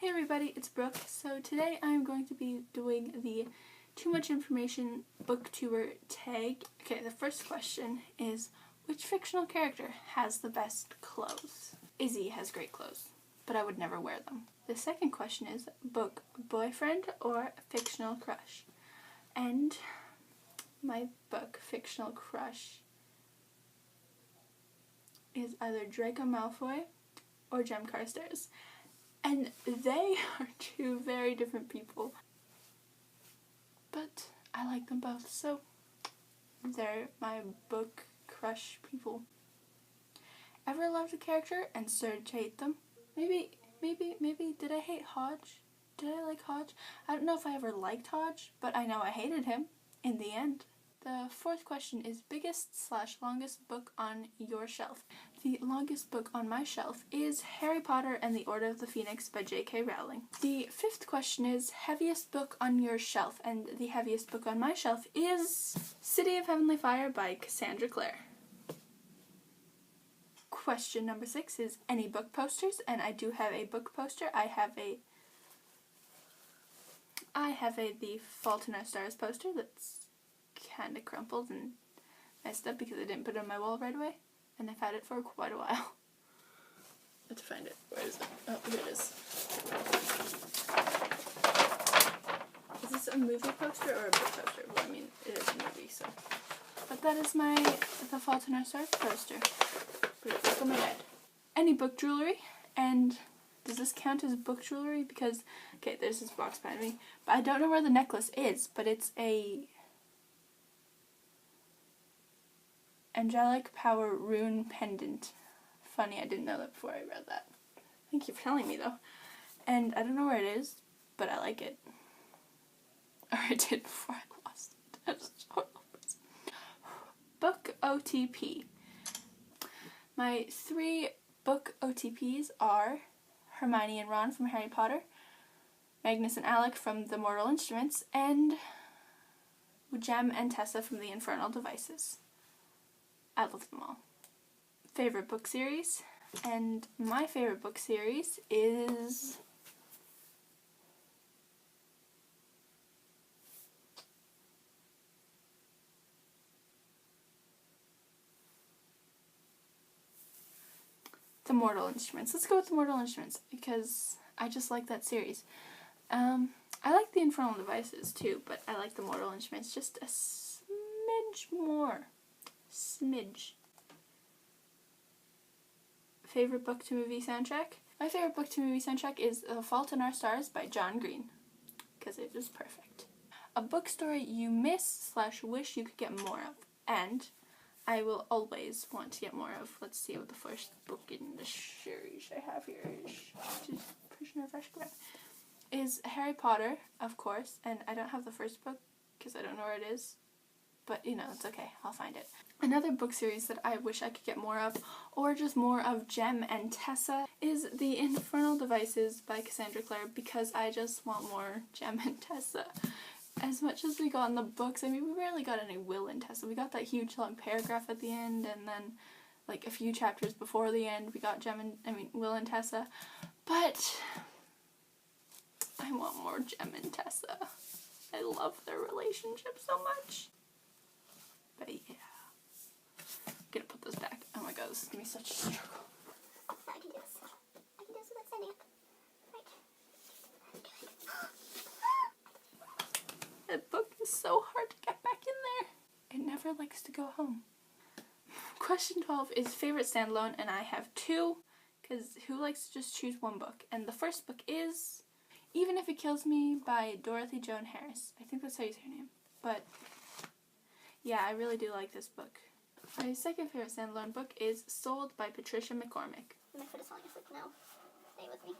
Hey everybody, it's Brooke. So today I'm going to be doing the Too Much Information Booktuber tag. Okay, the first question is, which fictional character has the best clothes? Izzy has great clothes, but I would never wear them. The second question is, book boyfriend or fictional crush? And my book fictional crush is either Draco Malfoy or Jem Carstairs. And they are two very different people. But I like them both, so they're my book crush people. Ever loved a character and started to hate them? Maybe, did I hate Hodge? Did I like Hodge? I don't know if I ever liked Hodge, but I know I hated him in the end. The fourth question is biggest/longest book on your shelf. The longest book on my shelf is Harry Potter and the Order of the Phoenix by J.K. Rowling. The fifth question is heaviest book on your shelf, and the heaviest book on my shelf is City of Heavenly Fire by Cassandra Clare. Question number 6 is any book posters, and I do have a book poster. I have a The Fault in Our Stars poster that's kind of crumpled and messed up because I didn't put it on my wall right away, and I've had it for quite a while. I have to find it. Where is it? Oh, here it is. Is this a movie poster or a book poster? Well, I mean, it is a movie, so. But that is my The Fault in Our Stars poster. Put it back on my bed. Any book jewelry, and does this count as book jewelry? Because, okay, there's this box behind me, but I don't know where the necklace is, but it's a Angelic Power Rune Pendant. Funny, I didn't know that before I read that. Thank you for telling me, though. And I don't know where it is, but I like it. Or I did before I lost it. That's so Book OTP. My 3 book OTPs are Hermione and Ron from Harry Potter, Magnus and Alec from The Mortal Instruments, and Jem and Tessa from The Infernal Devices. I love them all. Favorite book series, and my favorite book series is The Mortal Instruments. Let's go with The Mortal Instruments because I just like that series. I like The Infernal Devices too, but I like The Mortal Instruments just a smidge more. Favorite book to movie soundtrack? My favorite book to movie soundtrack is The Fault in Our Stars by John Green, because it is perfect. A book story you miss/wish you could get more of, and I will always want to get more of. Let's see what the first book in the series I have here is. Prisoner of Azkaban. Is Harry Potter, of course, and I don't have the first book because I don't know where it is. But, you know, it's okay. I'll find it. Another book series that I wish I could get more of, or just more of Jem and Tessa, is The Infernal Devices by Cassandra Clare, because I just want more Jem and Tessa. As much as we got in the books, I mean, we rarely got any Will and Tessa. We got that huge long paragraph at the end, and then, like, a few chapters before the end, we got Will and Tessa. But I want more Jem and Tessa. I love their relationship so much. But yeah. I'm gonna put this back. Oh my god, this is gonna be such a struggle. I can do this. I can do this without sending it. Right. That book is so hard to get back in there. It never likes to go home. Question 12 is favorite standalone, and I have 2, because who likes to just choose one book? And the first book is Even If It Kills Me by Dorothy Joan Harris. I think that's how you say her name. But yeah, I really do like this book. My second favorite standalone book is Sold by Patricia McCormick. My foot is falling asleep now. Stay with me.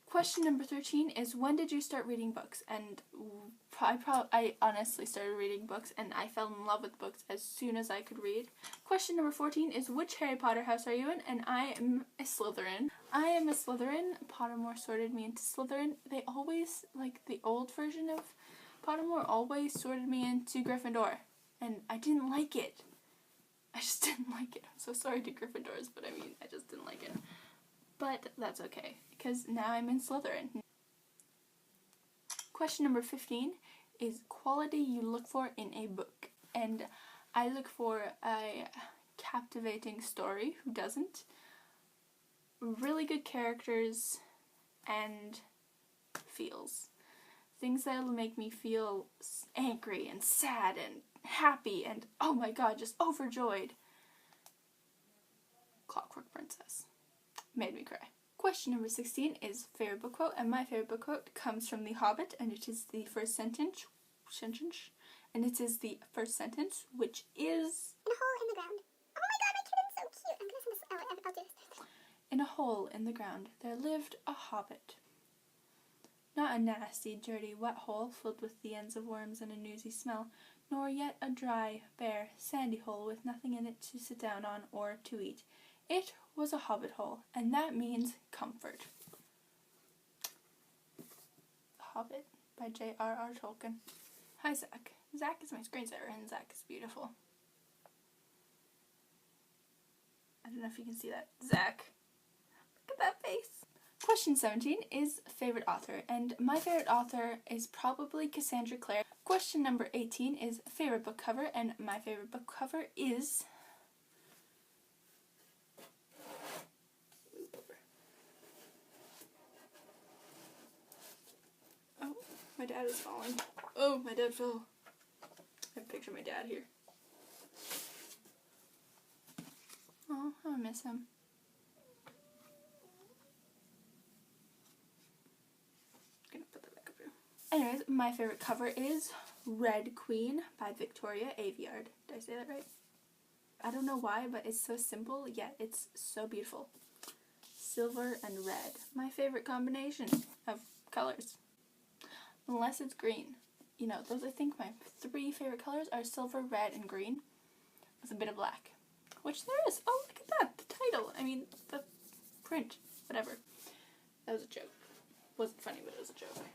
Question number 13 is when did you start reading books? And I honestly started reading books and I fell in love with books as soon as I could read. Question number 14 is which Harry Potter house are you in? And I am a Slytherin. I am a Slytherin. Pottermore sorted me into Slytherin. They always, like the old version of Pottermore always sorted me into Gryffindor. And I didn't like it. I just didn't like it. I'm so sorry to Gryffindors, but I mean, I just didn't like it. But that's okay, because now I'm in Slytherin. Question number 15 is quality you look for in a book. And I look for a captivating story, who doesn't? Really good characters and feels. Things that'll make me feel angry and sad and happy and, oh my god, just overjoyed. Clockwork Princess. Made me cry. Question number 16 is favorite book quote, and my favorite book quote comes from The Hobbit, and it is the first sentence, and it is the first sentence, which is... In a hole in the ground. Oh my god, my kitten's so cute. I'm gonna send this... Oh, I'll do this. In a hole in the ground there lived a hobbit. Not a nasty, dirty, wet hole filled with the ends of worms and a newsy smell, nor yet a dry, bare, sandy hole with nothing in it to sit down on or to eat. It was a hobbit hole, and that means comfort. The Hobbit by J.R.R. Tolkien. Hi, Zach. Zach is my screensaver, and Zach is beautiful. I don't know if you can see that. Zach. Look at that face. Question 17 is favorite author, and my favorite author is probably Cassandra Clare. Question number 18 is favorite book cover, and my favorite book cover is... Oh, my dad is falling. Oh, my dad fell. I have a picture of my dad here. Oh, I miss him. Anyways, my favorite cover is Red Queen by Victoria Aveyard. Did I say that right? I don't know why, but it's so simple, yet it's so beautiful. Silver and red. My favorite combination of colors. Unless it's green. You know, those, I think my 3 favorite colors are silver, red, and green. With a bit of black. Which there is. Oh, look at that. The title. I mean, the print. Whatever. That was a joke. Wasn't funny, but it was a joke.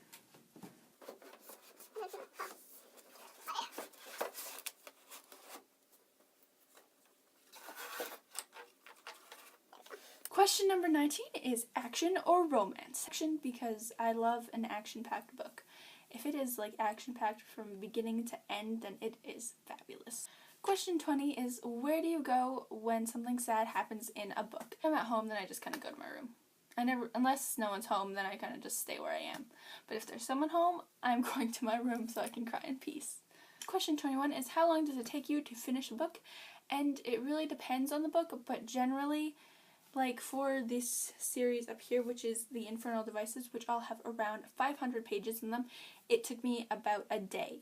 Question number 19 is action or romance? Action, because I love an action-packed book. If it is like action-packed from beginning to end, then it is fabulous. Question 20 is where do you go when something sad happens in a book? If I'm at home, then I just kind of go to my room. Unless no one's home, then I kind of just stay where I am. But if there's someone home, I'm going to my room so I can cry in peace. Question 21 is how long does it take you to finish a book? And it really depends on the book, but generally, like for this series up here, which is The Infernal Devices, which all have around 500 pages in them, it took me about a day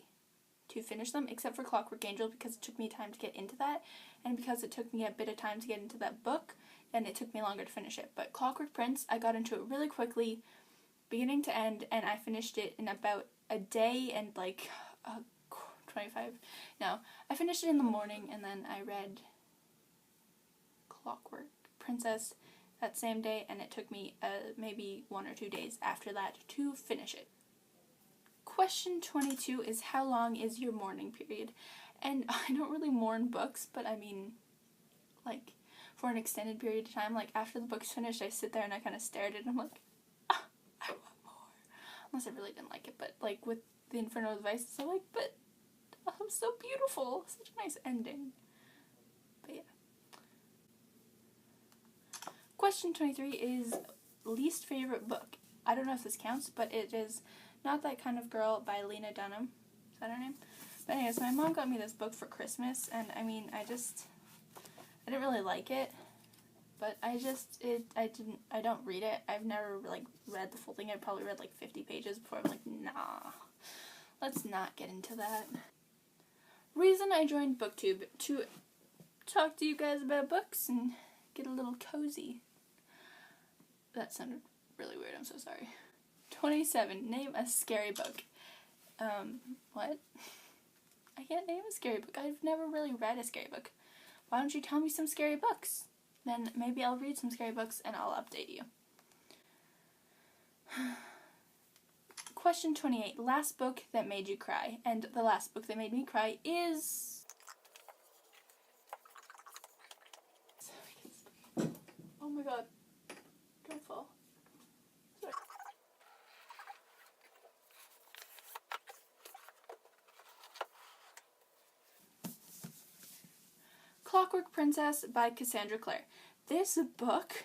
to finish them, except for Clockwork Angel, because it took me time to get into that, and because it took me a bit of time to get into that book, then it took me longer to finish it. But Clockwork Prince, I got into it really quickly, beginning to end, and I finished it in about a day and like 25. No, I finished it in the morning, and then I read Clockwork Princess that same day, and it took me maybe 1 or 2 days after that to finish it. Question 22 is how long is your mourning period? And I don't really mourn books, but I mean, like, for an extended period of time, like after the book's finished, I sit there and I kind of stare at it and I'm like, ah, I want more. Unless I really didn't like it, but like with The Infernal Devices, I'm like, but oh, so beautiful, such a nice ending. But yeah. Question 23 is least favorite book. I don't know if this counts, but it is Not That Kind of Girl by Lena Dunham. Is that her name? But anyways, my mom got me this book for Christmas, and I mean, I didn't really like it, but I don't read it. I've never like read the full thing. I probably read like 50 pages before I'm like, nah, let's not get into that. Reason I joined Booktube, to talk to you guys about books and get a little cozy. That sounded really weird, I'm so sorry. 27, name a scary book. What? I can't name a scary book. I've never really read a scary book. Why don't you tell me some scary books? Then maybe I'll read some scary books and I'll update you. Question 28, last book that made you cry. And the last book that made me cry is... Oh my god. Don't fall. Clockwork Princess by Cassandra Clare. This book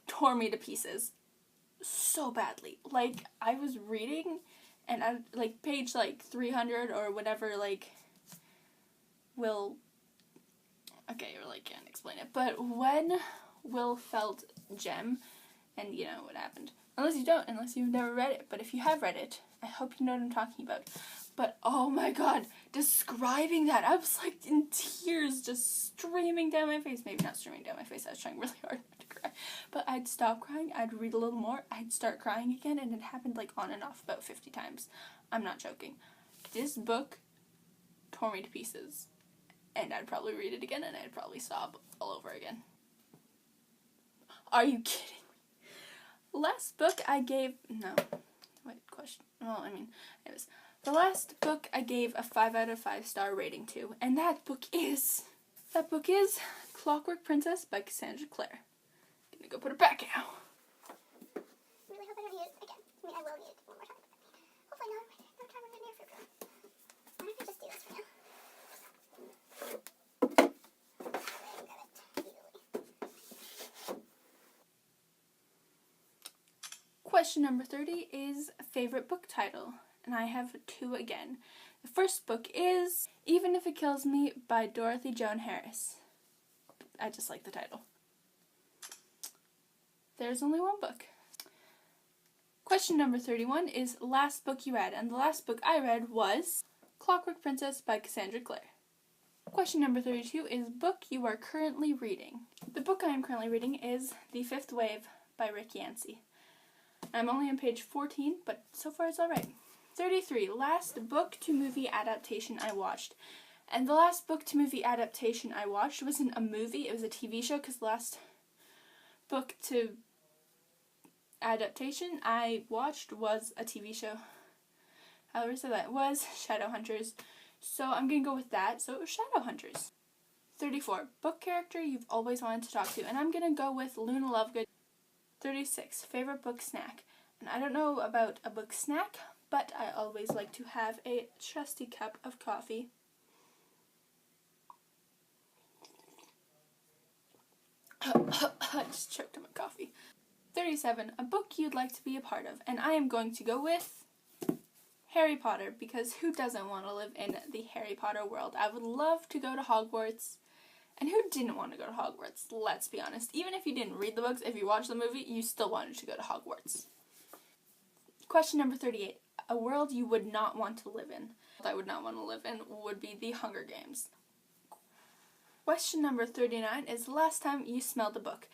tore me to pieces so badly. Like, I was reading, and I, like, page, like, 300 or whatever, like, can't explain it, but when Will felt Gem, and you know what happened. Unless you've never read it, but if you have read it, I hope you know what I'm talking about. But, oh my god, describing that, I was, like, in tears just streaming down my face. Maybe not streaming down my face, I was trying really hard not to cry. But I'd stop crying, I'd read a little more, I'd start crying again, and it happened, like, on and off about 50 times. I'm not joking. This book tore me to pieces. And I'd probably read it again, and I'd probably sob all over again. Are you kidding me? Last book I gave... No. Wait, question. Well, I mean, anyways. The last book I gave a 5 out of 5 star rating to, and that book is Clockwork Princess by Cassandra Clare. I'm gonna go put it back now. Really hope I don't need it again. I mean, I will need it one more time. Hopefully no time in the near future. Why don't I just do this for now? Question number 30 is favorite book title, and I have 2 again. The first book is Even If It Kills Me by Dorothy Joan Harris. I just like the title. There's only 1 book. Question number 31 is last book you read, and the last book I read was Clockwork Princess by Cassandra Clare. Question number 32 is book you are currently reading. The book I am currently reading is The Fifth Wave by Rick Yancey. I'm only on page 14, but so far it's alright. 33, last book to movie adaptation I watched. And the last book to movie adaptation I watched wasn't a movie, it was a TV show, because the last book to adaptation I watched was a TV show. However, so that was Shadowhunters. So I'm going to go with that, so it was Shadowhunters. 34, book character you've always wanted to talk to, and I'm going to go with Luna Lovegood. 36, favorite book snack. And I don't know about a book snack, but I always like to have a trusty cup of coffee. I just choked on my coffee. 37, a book you'd like to be a part of. And I am going to go with Harry Potter, because who doesn't want to live in the Harry Potter world? I would love to go to Hogwarts. And who didn't want to go to Hogwarts? Let's be honest. Even if you didn't read the books, if you watched the movie, you still wanted to go to Hogwarts. Question number 38. A world you would not want to live in. I would not want to live in would be the Hunger Games. Question number 39 is the last time you smelled a book.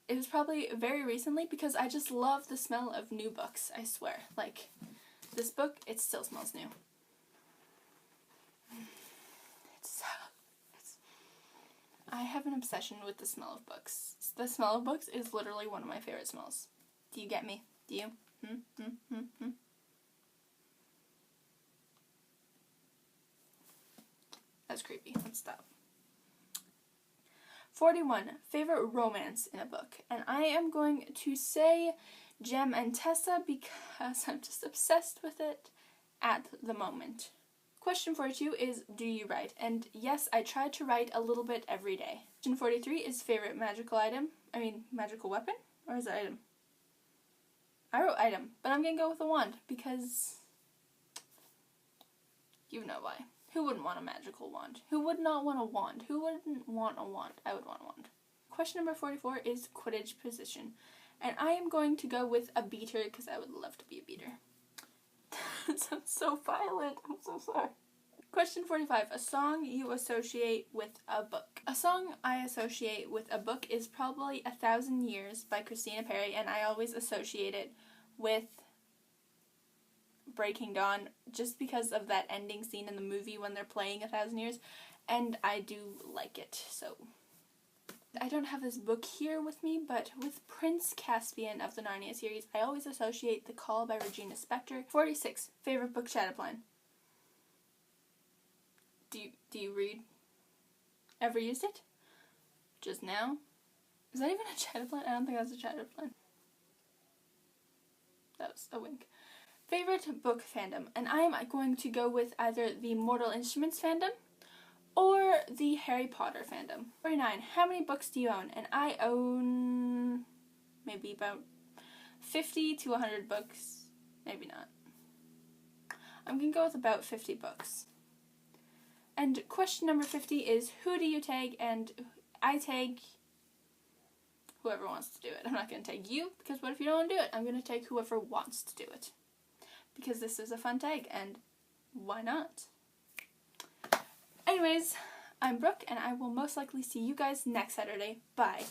It was probably very recently, because I just love the smell of new books, I swear. Like, this book, it still smells new. I have an obsession with the smell of books. The smell of books is literally one of my favorite smells. Do you get me? Do you? That's creepy. Let's stop. 41. Favorite romance in a book. And I am going to say Jem and Tessa, because I'm just obsessed with it at the moment. Question 42 is, do you write? And yes, I try to write a little bit every day. Question 43 is favorite magical weapon? Or is it item? I wrote item, but I'm gonna go with a wand, because you know why. Who wouldn't want a magical wand? Who would not want a wand? Who wouldn't want a wand? I would want a wand. Question number 44 is Quidditch position. And I am going to go with a beater, because I would love to be a beater. That sounds so violent. I'm so sorry. Question 45. A song you associate with a book. A song I associate with a book is probably 1,000 Years by Christina Perri, and I always associate it with Breaking Dawn, just because of that ending scene in the movie when they're playing 1,000 Years, and I do like it, so... I don't have this book here with me, but with Prince Caspian of the Narnia series, I always associate The Call by Regina Spektor. 46. Favorite book chataplan. Do you read? Ever used it? Just now? Is that even a chataplan? I don't think that's a chataplan. That was a wink. Favorite book fandom. And I am going to go with either the Mortal Instruments fandom or the Harry Potter fandom. 49. How many books do you own? And I own maybe about 50 to 100 books. Maybe not. I'm going to go with about 50 books. And question number 50 is, who do you tag? And I tag whoever wants to do it. I'm not going to tag you, because what if you don't want to do it? I'm going to tag whoever wants to do it. Because this is a fun tag, and why not? Anyways, I'm Brooke, and I will most likely see you guys next Saturday. Bye.